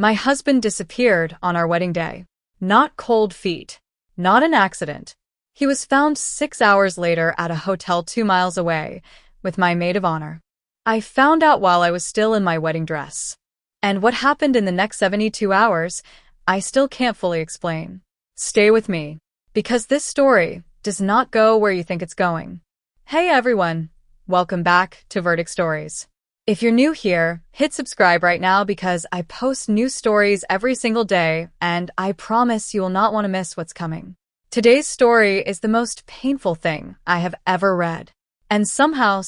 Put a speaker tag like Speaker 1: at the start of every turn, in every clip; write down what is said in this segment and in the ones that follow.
Speaker 1: My husband disappeared on our wedding day. Not cold feet. Not an accident. He was found 6 hours later at a hotel 2 miles away with my maid of honor. I found out while I was still in my wedding dress. And what happened in the next 72 hours, I still can't fully explain. Stay with me, because this story does not go where you think it's going. Hey everyone, welcome back to Verdict Stories. If you're new here, hit subscribe right now because I post new stories every single day and I promise you will not want to miss what's coming. Today's story is the most painful thing I have ever read. And somehow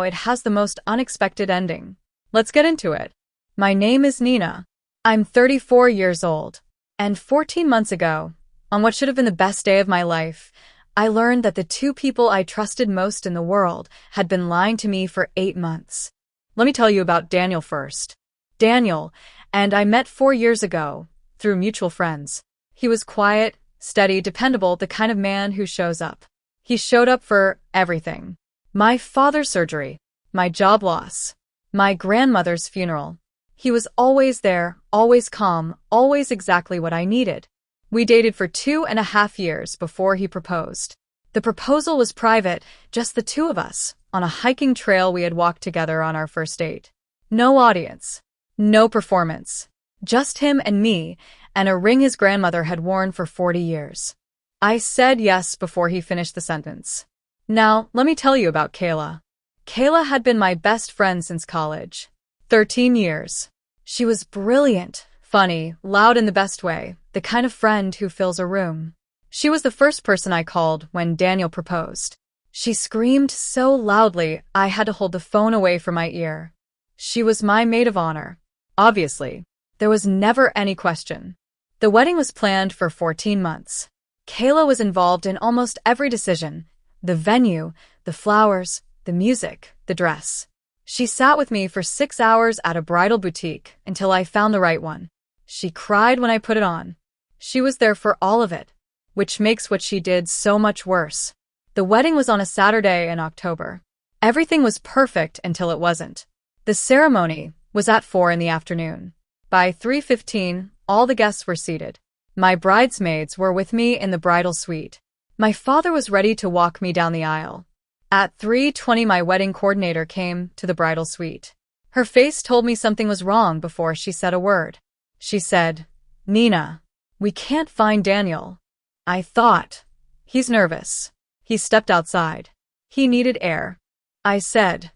Speaker 1: it has the most unexpected ending. Let's get into it. My name is Nina. I'm 34 years old. And 14 months ago, on what should have been the best day of my life, I learned that the two people I trusted most in the world had been lying to me for 8 months. Let me tell you about Daniel first. Daniel and I met 4 years ago through mutual friends. He was quiet, steady, dependable, the kind of man who shows up. He showed up for everything. My father's surgery, my job loss, my grandmother's funeral. He was always there, always calm, always exactly what I needed. We dated for 2.5 years before he proposed. The proposal was private, just the two of us, on a hiking trail we had walked together on our first date. No audience, no performance, just him and me, and a ring his grandmother had worn for 40 years. I said yes before he finished the sentence. Now, let me tell you about Kayla. Kayla had been my best friend since college. 13 years. She was brilliant, funny, loud in the best way, the kind of friend who fills a room. She was the first person I called when Daniel proposed. She screamed so loudly I had to hold the phone away from my ear. She was my maid of honor. Obviously, there was never any question. The wedding was planned for 14 months. Kayla was involved in almost every decision. The venue, the flowers, the music, the dress. She sat with me for 6 hours at a bridal boutique until I found the right one. She cried when I put it on. She was there for all of it, which makes what she did so much worse. The wedding was on a Saturday in October. Everything was perfect until it wasn't. The ceremony was at 4 in the afternoon. By 3:15, all the guests were seated. My bridesmaids were with me in the bridal suite. My father was ready to walk me down the aisle. At 3:20, my wedding coordinator came to the bridal suite. Her face told me something was wrong before she said a word. She said, "Nina, we can't find Daniel." I thought, he's nervous. He stepped outside. He needed air. I said,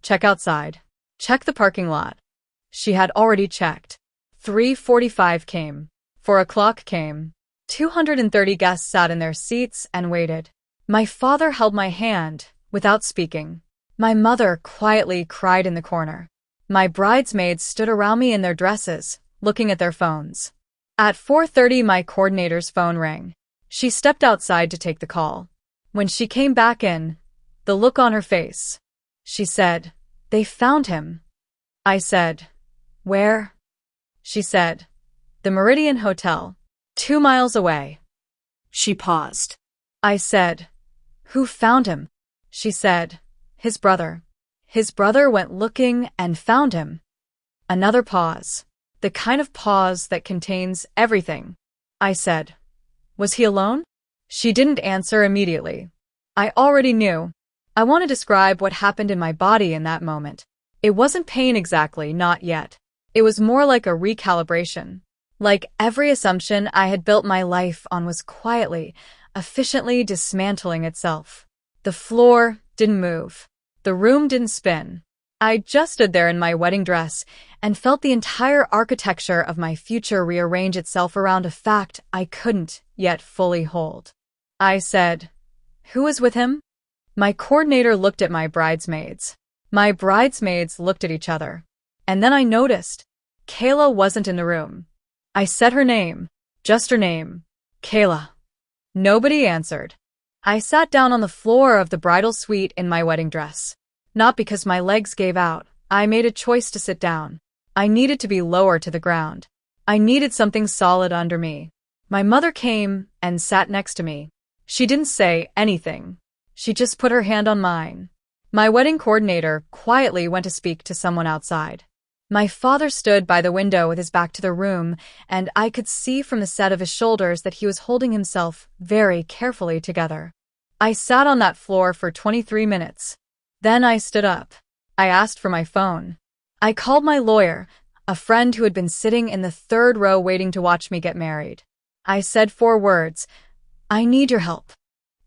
Speaker 1: "Check outside. Check the parking lot." She had already checked. 3:45 came. 4 o'clock came. 230 guests sat in their seats and waited. My father held my hand without speaking. My mother quietly cried in the corner. My bridesmaids stood around me in their dresses, looking at their phones. At 4:30, my coordinator's phone rang. She stepped outside to take the call. When she came back in, the look on her face, she said, "They found him." I said, "Where?" She said, "The Meridian Hotel, 2 miles away." She paused. I said, "Who found him?" She said, "His brother. His brother went looking and found him." Another pause. The kind of pause that contains everything. I said, "Was he alone?" She didn't answer immediately. I already knew. I want to describe what happened in my body in that moment. It wasn't pain exactly, not yet. It was more like a recalibration. Like every assumption I had built my life on was quietly, efficiently dismantling itself. The floor didn't move. The room didn't spin. I just stood there in my wedding dress and felt the entire architecture of my future rearrange itself around a fact I couldn't yet fully hold. I said, "Who was with him?" My coordinator looked at my bridesmaids. My bridesmaids looked at each other. And then I noticed Kayla wasn't in the room. I said her name, just her name, Kayla. Nobody answered. I sat down on the floor of the bridal suite in my wedding dress. Not because my legs gave out. I made a choice to sit down. I needed to be lower to the ground. I needed something solid under me. My mother came and sat next to me. She didn't say anything. She just put her hand on mine. My wedding coordinator quietly went to speak to someone outside. My father stood by the window with his back to the room, and I could see from the set of his shoulders that he was holding himself very carefully together. I sat on that floor for 23 minutes. Then I stood up. I asked for my phone. I called my lawyer, a friend who had been sitting in the third row waiting to watch me get married. I said 4 words, "I need your help."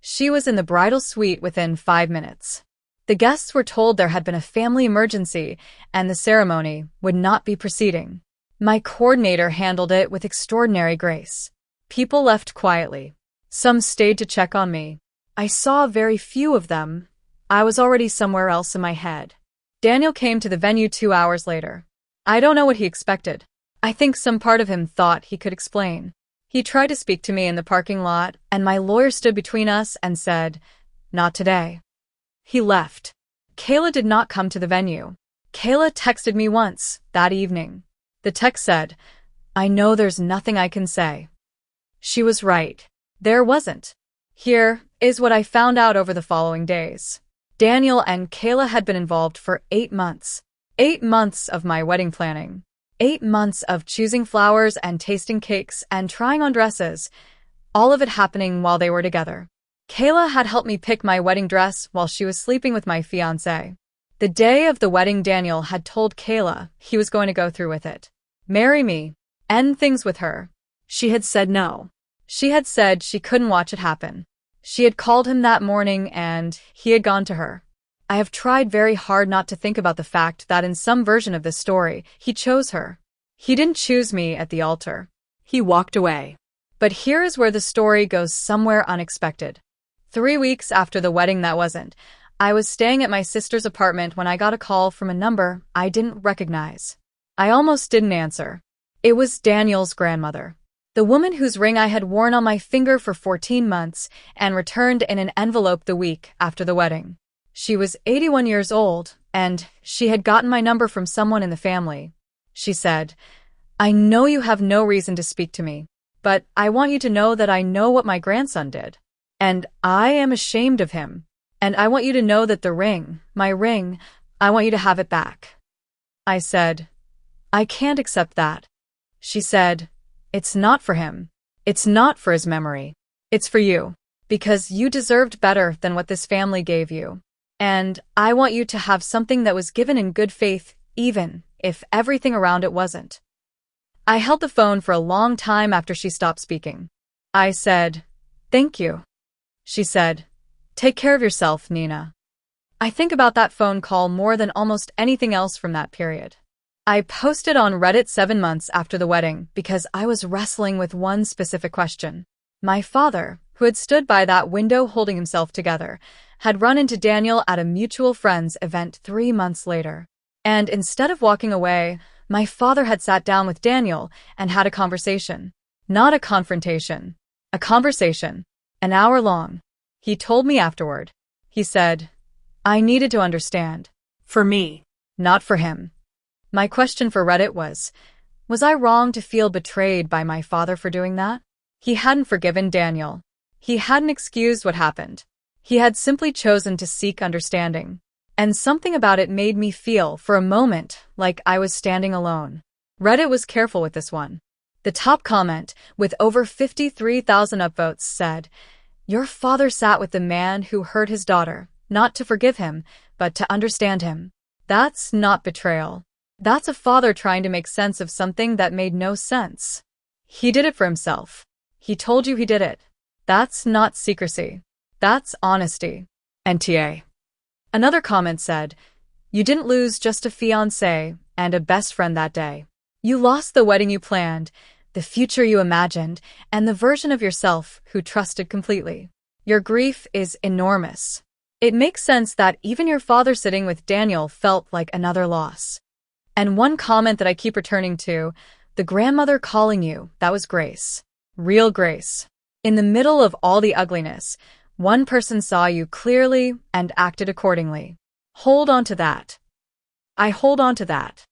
Speaker 1: She was in the bridal suite within 5 minutes. The guests were told there had been a family emergency and the ceremony would not be proceeding. My coordinator handled it with extraordinary grace. People left quietly. Some stayed to check on me. I saw very few of them. I was already somewhere else in my head. Daniel came to the venue 2 hours later. I don't know what he expected. I think some part of him thought he could explain. He tried to speak to me in the parking lot, and my lawyer stood between us and said, "Not today." He left. Kayla did not come to the venue. Kayla texted me once, that evening. The text said, "I know there's nothing I can say." She was right. There wasn't. Here is what I found out over the following days. Daniel and Kayla had been involved for 8 months. 8 months of my wedding planning. 8 months of choosing flowers and tasting cakes and trying on dresses. All of it happening while they were together. Kayla had helped me pick my wedding dress while she was sleeping with my fiancé. The day of the wedding, Daniel had told Kayla he was going to go through with it. Marry me. End things with her. She had said no. She had said she couldn't watch it happen. She had called him that morning and he had gone to her. I have tried very hard not to think about the fact that in some version of this story, he chose her. He didn't choose me at the altar. He walked away. But here is where the story goes somewhere unexpected. 3 weeks after the wedding that wasn't, I was staying at my sister's apartment when I got a call from a number I didn't recognize. I almost didn't answer. It was Daniel's grandmother. The woman whose ring I had worn on my finger for 14 months and returned in an envelope the week after the wedding. She was 81 years old, and she had gotten my number from someone in the family. She said, "I know you have no reason to speak to me, but I want you to know that I know what my grandson did. And I am ashamed of him. And I want you to know that the ring, my ring, I want you to have it back." I said, "I can't accept that." She said, "It's not for him. It's not for his memory. It's for you. Because you deserved better than what this family gave you. And I want you to have something that was given in good faith, even if everything around it wasn't." I held the phone for a long time after she stopped speaking. I said, "Thank you." She said, "Take care of yourself, Nina." I think about that phone call more than almost anything else from that period. I posted on Reddit 7 months after the wedding because I was wrestling with one specific question. My father, who had stood by that window holding himself together, had run into Daniel at a mutual friend's event 3 months later. And instead of walking away, my father had sat down with Daniel and had a conversation. Not a confrontation. A conversation. An hour long. He told me afterward. He said, "I needed to understand. For me, not for him." My question for Reddit was I wrong to feel betrayed by my father for doing that? He hadn't forgiven Daniel. He hadn't excused what happened. He had simply chosen to seek understanding. And something about it made me feel, for a moment, like I was standing alone. Reddit was careful with this one. The top comment, with over 53,000 upvotes, said, "Your father sat with the man who hurt his daughter, not to forgive him, but to understand him. That's not betrayal. That's a father trying to make sense of something that made no sense. He did it for himself. He told you he did it. That's not secrecy. That's honesty." NTA. Another comment said, "You didn't lose just a fiancé and a best friend that day. You lost the wedding you planned, the future you imagined, and the version of yourself who trusted completely. Your grief is enormous. It makes sense that even your father sitting with Daniel felt like another loss." And one comment that I keep returning to, the grandmother calling you, that was grace. Real grace. In the middle of all the ugliness, one person saw you clearly and acted accordingly. Hold on to that. I hold on to that.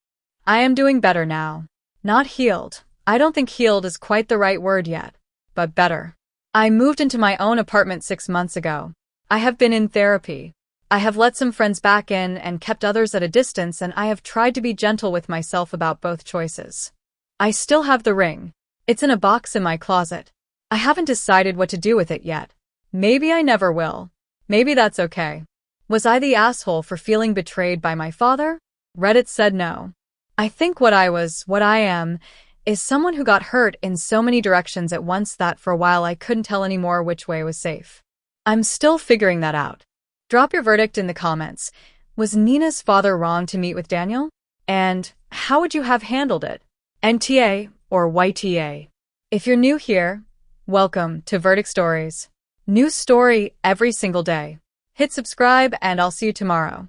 Speaker 1: I am doing better now. Not healed. I don't think healed is quite the right word yet, but better. I moved into my own apartment 6 months ago. I have been in therapy. I have let some friends back in and kept others at a distance, and I have tried to be gentle with myself about both choices. I still have the ring. It's in a box in my closet. I haven't decided what to do with it yet. Maybe I never will. Maybe that's okay. Was I the asshole for feeling betrayed by my father? Reddit said no. I think what I am, is someone who got hurt in so many directions at once that for a while I couldn't tell anymore which way was safe. I'm still figuring that out. Drop your verdict in the comments. Was Nina's father wrong to meet with Daniel? And how would you have handled it? NTA or YTA? If you're new here, welcome to Verdict Stories. New story every single day. Hit subscribe and I'll see you tomorrow.